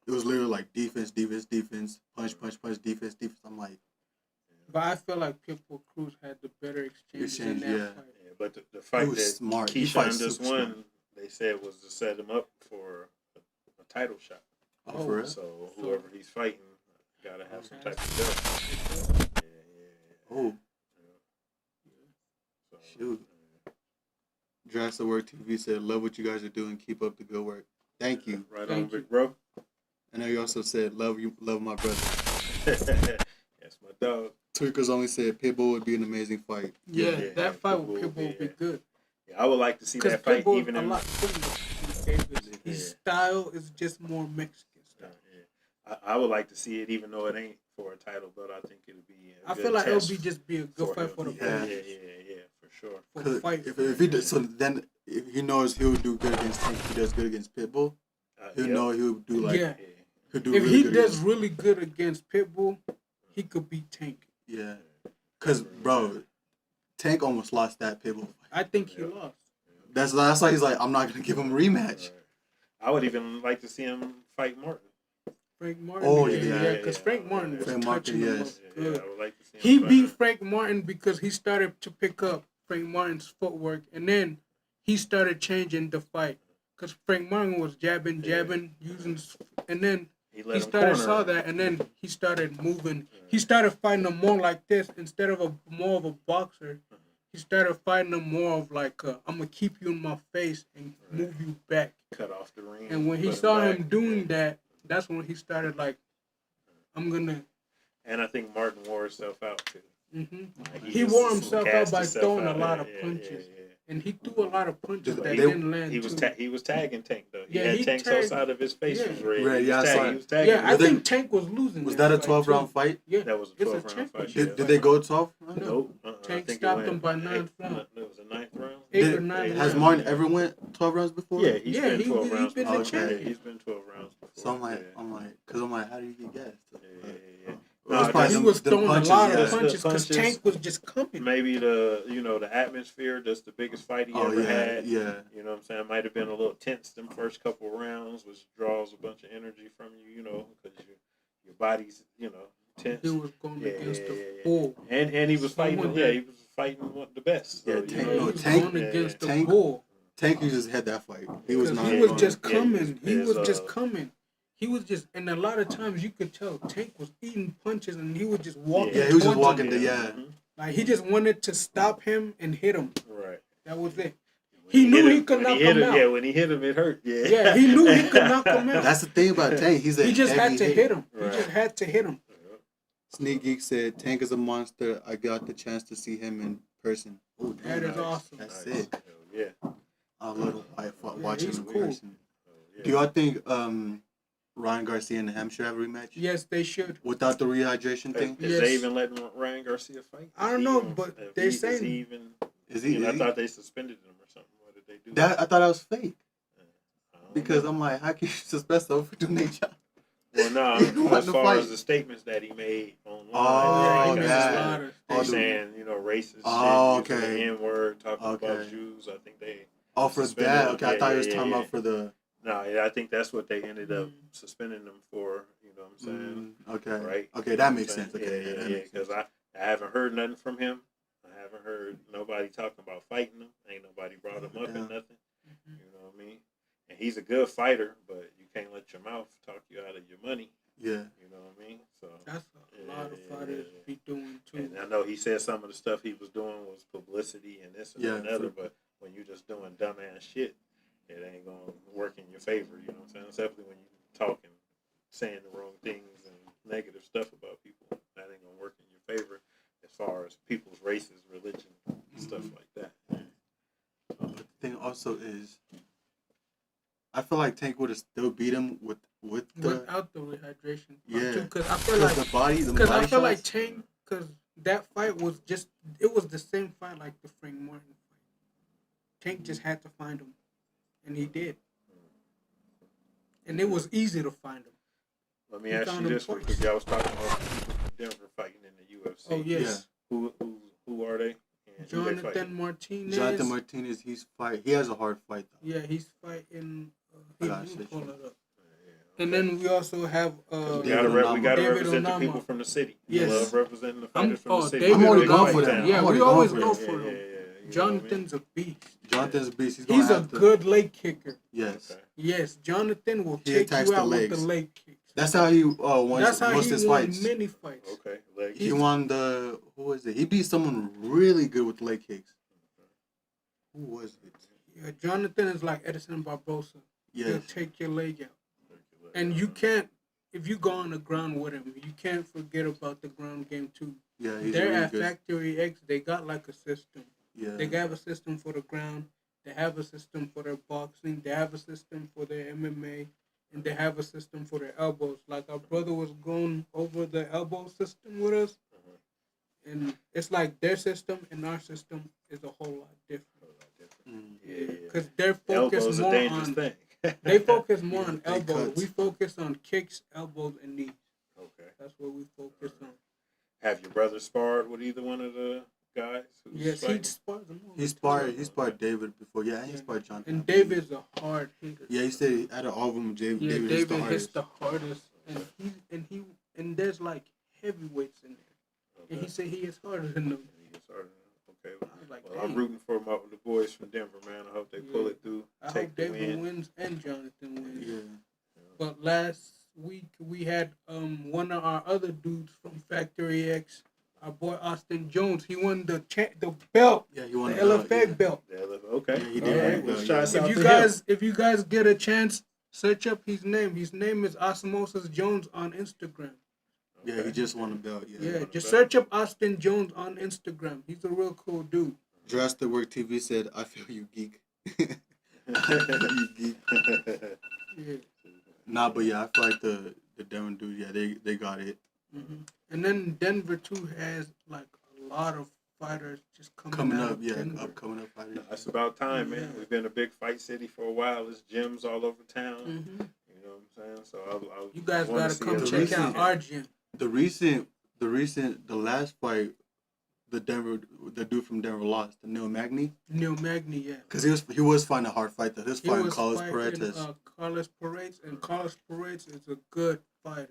it was literally like defense, punch, defense. I'm like, But I feel like Pitbull Cruz had the better exchanges in Exchange, that yeah. fight. Yeah, but the fight was that smart. He Keyshawn fights just super won, smart. they said was to set him up for a title shot. Oh, for real? So whoever he's fighting gotta have some type of belt. Yeah. Oh, So, shoot. Drastic Work TV said, "Love what you guys are doing. Keep up the good work. Thank you." Right Thank on, you. big bro. And he also said, "Love you, love my brother." That's my dog. Tweakers only said Pitbull would be an amazing fight. Yeah, that fight Pitbull with would Pitbull would be yeah. good. Yeah, I would like to see Because that fight Pitbull even a in lot similar to Davis. Yeah. His style is just more Mexican style. I would like to see it, even though it ain't for a title, but I think it'll be. I feel like it'll be a good fight him. for the yeah, both. yeah, for sure. For the fight. If he does, so then if he knows he'll do good against Tank, if he does good against Pitbull, he'll know he'll do like Yeah. he'll do If really he good does against, really good against Pitbull, he could beat Tank. yeah. Cause bro, Tank almost lost that Pitbull fight. I think he lost. That's why he's like, I'm not gonna give him a rematch. Right. I would even like to see him fight Martin. Frank Martin. Oh, yeah, because Frank Martin was Frank Martin, touching him yes. up Yeah, good. I would like to see him He fight beat him. Frank Martin because he started to pick up Frank Martin's footwork, and then he started changing the fight. Because Frank Martin was jabbing, using, and then He let he him started corner saw him. that, and then he started moving. He started fighting him more like this instead of more of a boxer. He started fighting him more of like I'm gonna keep you in my face and move you back. Cut off the ring. And when he put saw back. him doing that, that's when he started like, I'm gonna. And I think Martin wore himself out too. Like, He just wore himself out cast by himself throwing out. a lot Yeah, of yeah, punches. yeah. And he threw a lot of punches They- that they- didn't land. He was too. he was tagging Tank though. He Yeah, had he Tank's tagged- whole side of his face yeah. was red. Red, He yeah, was I saw tagging. it. He was tagging. Yeah, I Were they- think Tank was losing. Was that a fight, 12-round too. fight? Yeah, That was a it's 12-round champion fight. shit. Did they go 12? No. Nope. Tank I think it stopped went him by ninth round. It was a ninth round. 8 or 9 Has rounds. Martin ever went 12 rounds before? Yeah, he's been 12 he's rounds been before. the champion. He's been 12 rounds before. So I'm like, yeah. cause I'm like, how do you get gassed? Yeah. Well, it's Nah, probably He them- was them throwing punches, a lot yeah. of punches because Punches. Tank was just coming. maybe the atmosphere. That's the biggest fight he ever had. Yeah. You know what I'm saying? Might have been a little tense them first couple of rounds, which draws a bunch of energy from you. You know, because your body's tense. He was going Yeah, against the yeah. bull. And he was fighting. Someone Yeah, that- he was fighting one of the best. So, Yeah, you Tank- know, He no, was Tank- going against the Tank- bull. Tank, you just had that fight. He was Because not. he was going- just yeah, coming. He was his, just coming. He was just, and a lot of times you could tell Tank was eating punches, and he was just walking. Yeah, he was just towards walking. him. Yeah. Mhm. Like he just wanted to stop him and hit him. Right. That was it. When He knew hit he him- could when knock he hit him out. Yeah, when he hit him, it hurt. Yeah. Yeah, he knew he could knock him out. That's the thing about Tank. He's a He just heavy had to hitter. hit him. Right. He just had to hit him. Sneak Geek said Tank is a monster. I got the chance to see him in person. Oh, That is awesome. That's Nice. sick. Hell yeah. I love watching he's him in cool. person. Hell yeah. Do y'all think Ryan Garcia and Hampshire have a rematch? Yes, they should. Without the rehydration thing? Is Yes. they even letting Ryan Garcia fight? I don't know, but they is saying- he even? Is he? I thought they suspended him or something. What did they do? I thought that was fake. I don't Because know. I'm like, how can you suspend someone for doing their job? Well, no. He wanted As to far fight. as the statements that he made online, Oh, he like, made that. a lot of Oh, They the- saying racist Oh, shit, using okay. the N-word, talking about Okay. Jews. I think they. Oh, for Suspended that? him. Okay, I Yeah, thought he yeah, was talking yeah, about for the. No, yeah, I think that's what they ended up Mm. suspending them for. You know what I'm saying? Okay. Right. Okay, You know that what makes I'm sense. saying? Okay, Yeah, that yeah, makes because sense. I haven't heard nothing from him. I haven't heard nobody talking about fighting him. Ain't nobody brought him up Yeah. and nothing. You know what I mean? And he's a good fighter, but you can't let your mouth talk you out of your money. Yeah. You know what I mean? So. That's a lot of Yeah, fighters yeah, yeah. be doing too. And I know he said some of the stuff he was doing was publicity and this and Yeah, another, for- but when you just doing dumbass shit, it ain't gonna work in your favor. You know what I'm saying? Especially when you talking, saying the wrong things and negative stuff about people, that ain't gonna work in your favor as far as people's races, religion, stuff like that. But the thing also is, I feel like Tank would have still beat him with the Without the rehydration. Yeah. Because I feel like the body. The Because I body feel like shots. Tank, because that fight was just, it was the same fight like the Frank Martin fight. Tank just had to find him, and he did. And it was easy to find him. Let me He ask found you him this one twice. because y'all was talking about people from Denver fighting in the UFC. Oh, yes. Who are they? And who they fighting? Jonathan Martinez. Jonathan Martinez, he has a hard fight though. Yeah, he's fighting. I Here, gotta let me say pull sure. it up. And then we also have. We David gotta David represent the Onama. people from the city. Yes. We love representing the fighters from the city. David I'm already Big going Onama. for fight them. town. Yeah, I'm we already always going go for for yeah, them. yeah, you Jonathan's a beast. Jonathan's a beast. He's gonna a have to- good leg kicker. Yes. Okay. Yes, Jonathan will He take attacks you the out with legs. the leg kicks. That's how he won That's how most he of his won fights. many fights. Okay. Legs. He won the who was it? He beat someone really good with leg kicks. Who was it? Yeah, Jonathan is like Edison Barbosa. He'll Yes. take your leg out. And you can't, if you go on the ground with him, you can't forget about the ground game too. Yeah, he's They're really at good. Factory X, they got like a system. Yeah. They have a system for the ground, they have a system for their boxing, they have a system for their MMA, and they have a system for their elbows. Like our brother was going over the elbow system with us, and it's like their system and our system is a whole lot different. Mm. Because they're Elbows focused a more dangerous on thing. they focus more Yeah, on they elbows. cuts. We focus on kicks, elbows, and knees. Okay. That's what we focus on. Have your brother sparred with either one of the guys? Who's Yes, he fighting? spars them all. He sparred David before. Yeah, he Yeah. sparred Jonathan. And David's a hard hitter. Yeah, he said out of all of them, David Yeah, hits the David hits hardest. the hardest, and there's like heavyweights in there, and he said he is harder than them. Okay. I was like, Well, I'm dang. rooting for the boys from Denver, man. I hope they pull Yeah. it through. I take hope the David win. wins and Jonathan wins. Yeah. But last week we had one of our other dudes from Factory X, our boy Austin Jones. He won the belt, Yeah, he won the the belt, LFA belt. Okay. Yeah, he All did right. win the Let's belt, try yeah. us out If you guys get a chance, search up his name. His name is Osmosis Jones on Instagram. Yeah, he just won the belt. Yeah. Yeah, just search up Austin Jones on Instagram. He's a real cool dude. Jurassic Work TV said, "I feel you, geek." You geek. Yeah. Nah, but yeah, I feel like the Denver dude. Yeah, they got it. hmm And then Denver too has like a lot of fighters just coming out Up, of yeah, Denver. upcoming up fighters. It's about time, man. Yeah. We've been a big fight city for a while. There's gyms all over town. hmm You know what I'm saying? So I You guys wanna gotta see come it. check recent- out our gym. The recent the last fight, the dude from Denver lost, the Neil Magny. Neil Magny, yeah. Because he was fighting a hard fight though. He was fighting Carlos fighting, Paredes. Carlos Paredes, and Carlos Paredes is a good fighter.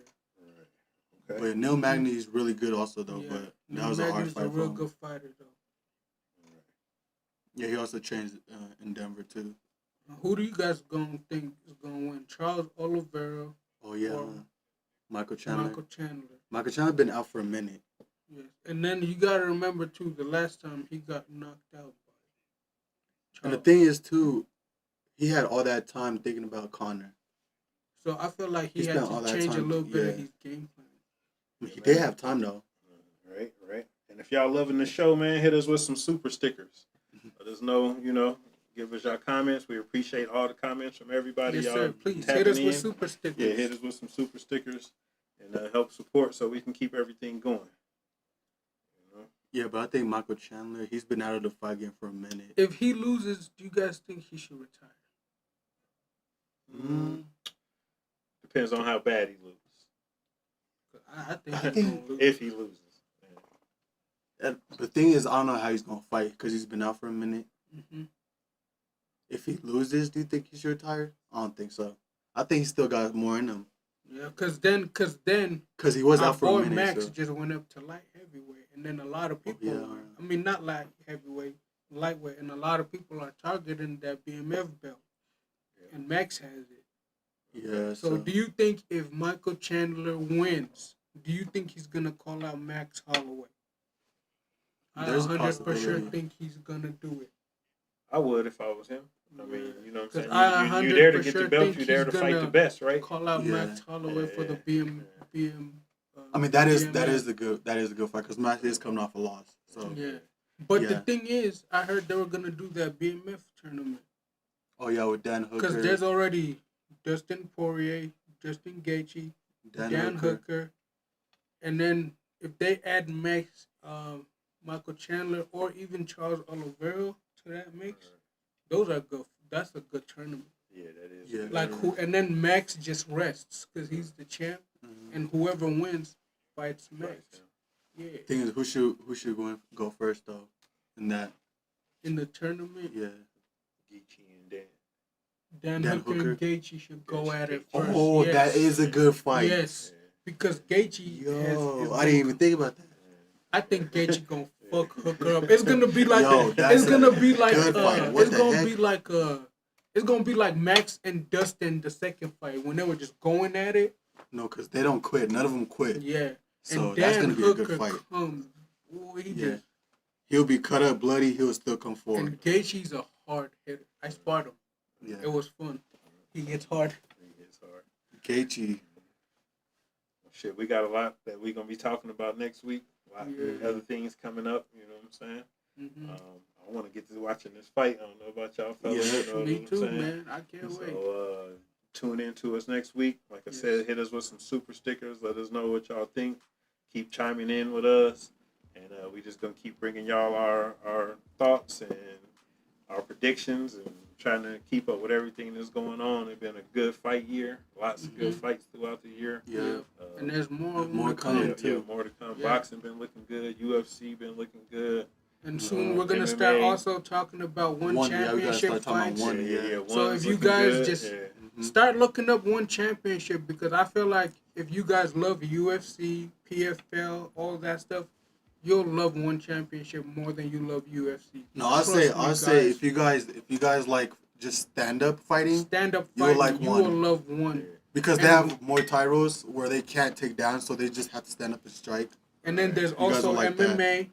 Okay. But Neil Magny is really good also though. Yeah. But Neil that was a hard Magny's fight a for real him. good fighter though. Yeah, he also trains in Denver too. Who do you guys gonna think is gonna win? Charles Oliveira? Oh yeah, or Michael Chandler. Michael Chandler been out for a minute. Yes, and then you gotta remember too, the last time he got knocked out by Charles. And the thing is too, he had all that time thinking about Conor. So I feel like he had to change a little bit of his game plan. I mean, he did have time though. Right. And if y'all loving the show, man, hit us with some super stickers. Let us know, give us your comments. We appreciate all the comments from everybody. Yes, y'all sir. Please hit us with super stickers. Yeah, hit us with some super stickers and help support so we can keep everything going. Yeah, but I think Michael Chandler, he's been out of the fight game for a minute. If he loses, do you guys think he should retire? Depends on how bad he loses. I think if he loses. The thing is, I don't know how he's going to fight because he's been out for a minute. Mm-hmm. If he loses, do you think he should retire? I don't think so. I think he still got more in him. Yeah, because he was out for a minute. Max just went up to light heavyweight, and then a lot of people I mean, not light heavyweight, lightweight, and a lot of people are targeting that BMF belt, and Max has it. Yeah. So do you think if Michael Chandler wins, do you think he's gonna call out Max Holloway? There's I 100% think he's gonna do it. I would if I was him. I mean, you know what I I'm saying? You're there to get the belt. You're there to fight the best, right? Call out Max Holloway for the BM. I mean, that is a good fight because Max is coming off a loss. So yeah, but the thing is, I heard they were gonna do that BMF tournament. Oh yeah, with Dan Hooker. Because there's already Dustin Poirier, Justin Gaethje, Dan Hooker, and then if they add Max, Michael Chandler, or even Charles Oliveira to that mix, those are good. That's a good tournament. Yeah, that is. Yeah, like and then Max just rests because he's the champ, and whoever wins fights Max. Yeah. Thing is, who should go first though, in the tournament? Yeah. Gaethje and Dan. Dan Hooker and Gaethje should go at it first. Oh, yes. That is a good fight. Yes, because Gaethje. I didn't even think about that. I think Gaethje gonna fuck Hooker up. It's gonna be like it's gonna be like Max and Dustin the second fight when they were just going at it. No, because they don't quit. None of them quit. Yeah. So and that's Dan gonna be Hooker a good fight. He'll be cut up, bloody. He'll still come forward. And Gaethje's a hard hitter. I sparred him. Yeah. It was fun. He gets hard. Gaethje. Shit, we got a lot that we're gonna be talking about next week. A lot of other things coming up. You know what I'm saying? Mm-hmm. I want to get to watching this fight. I don't know about y'all fellas. Yeah, you know me too, man. I can't wait. So tune in to us next week. Like I said, hit us with some super stickers. Let us know what y'all think. Keep chiming in with us, and we just gonna keep bringing y'all our thoughts and our predictions and trying to keep up with everything that's going on. It's been a good fight year. Lots of good fights throughout the year. Yeah. And there's more coming too. Yeah, more to come. Yeah. Boxing been looking good. UFC been looking good. And soon we're gonna start also talking about one championship fights. So if you guys just start looking up one championship, because I feel like if you guys love UFC, PFL, all that stuff, you'll love one championship more than you love UFC. No, I'll say if you guys like just stand up fighting, you will love one. Because they have more tyros where they can't take down, so they just have to stand up and strike. And then there's also MMA.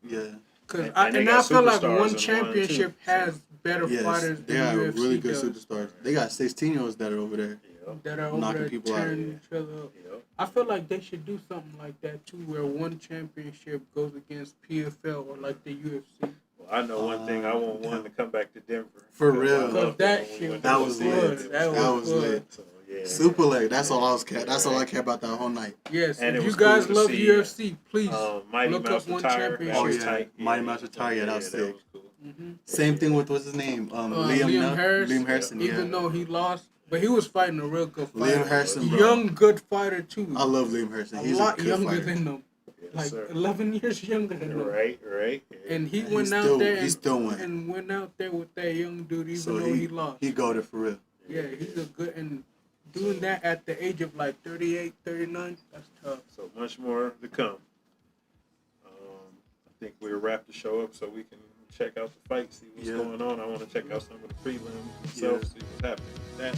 Yeah. Because I feel like one championship has better fighters than UFC really good does. superstars. They got 16-year-olds that are over there. That are over there people tearing each other up. I feel like they should do something like that too, where one championship goes against PFL or like the UFC. Well, I know one thing. I want one to come back to Denver. For real. That was lit. That was lit. So, super lit. That's all I care about that whole night. Yes, and if you guys love UFC, please look up one championship. Oh yeah, Mighty Mouse Retire. Yeah, that was sick. Same thing with what's his name? Liam Harrison. Even though he lost, but he was fighting a real good fighter. Liam Harrison, bro. Young, good fighter too. I love Liam Harrison. He's a lot a good younger fighter. than them. Yeah, Yes, like sir. 11 years younger than him. Right. And he And went out there and went out there with that young dude, even so though he lost. He got it for real. Yeah, he's a good, and doing that at the age of like 38, 39, that's tough. So much more to come. I think we'll wrap the show up so we can check out the fight, see what's going on. I want to check out some of the prelims myself, see what's happening with that,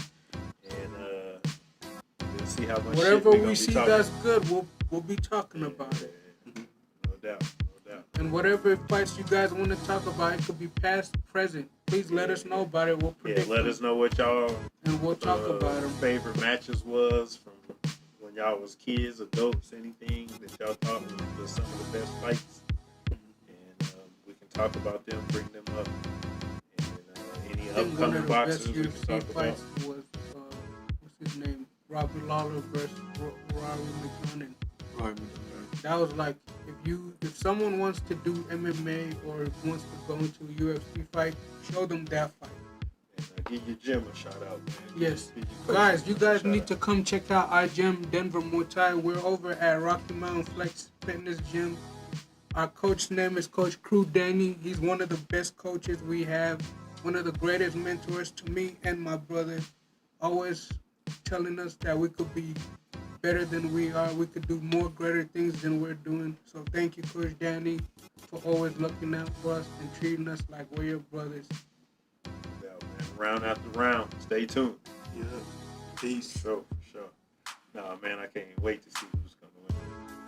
and we'll see how much. Whatever shit we see that's good, we'll be talking about it. No doubt. And whatever fights you guys want to talk about, it could be past, present. Please let us know about it. We'll predict. Let us know what y'all and we'll talk about them. Favorite matches was from when y'all was kids, adults, anything that y'all thought was some of the best fights, and we can talk about them, bring them up, and any upcoming boxers we can talk about. Was what's his name? Robbie Lawler versus Rory McDonough. That was like, if someone wants to do MMA or wants to go into a UFC fight, show them that fight. And give your gym a shout out, man. Yes. Guys, you guys need to come check out our gym, Denver Muay Thai. We're over at Rocky Mountain Flex Fitness Gym. Our coach's name is Coach Crew Danny. He's one of the best coaches we have, one of the greatest mentors to me and my brother, always telling us that we could be better than we are. We could do more greater things than we're doing. So thank you, Coach Danny, for always looking out for us and treating us like we're your brothers. Yeah, man. Round after round. Stay tuned. Yeah. Peace. For sure. Nah, man, I can't wait to see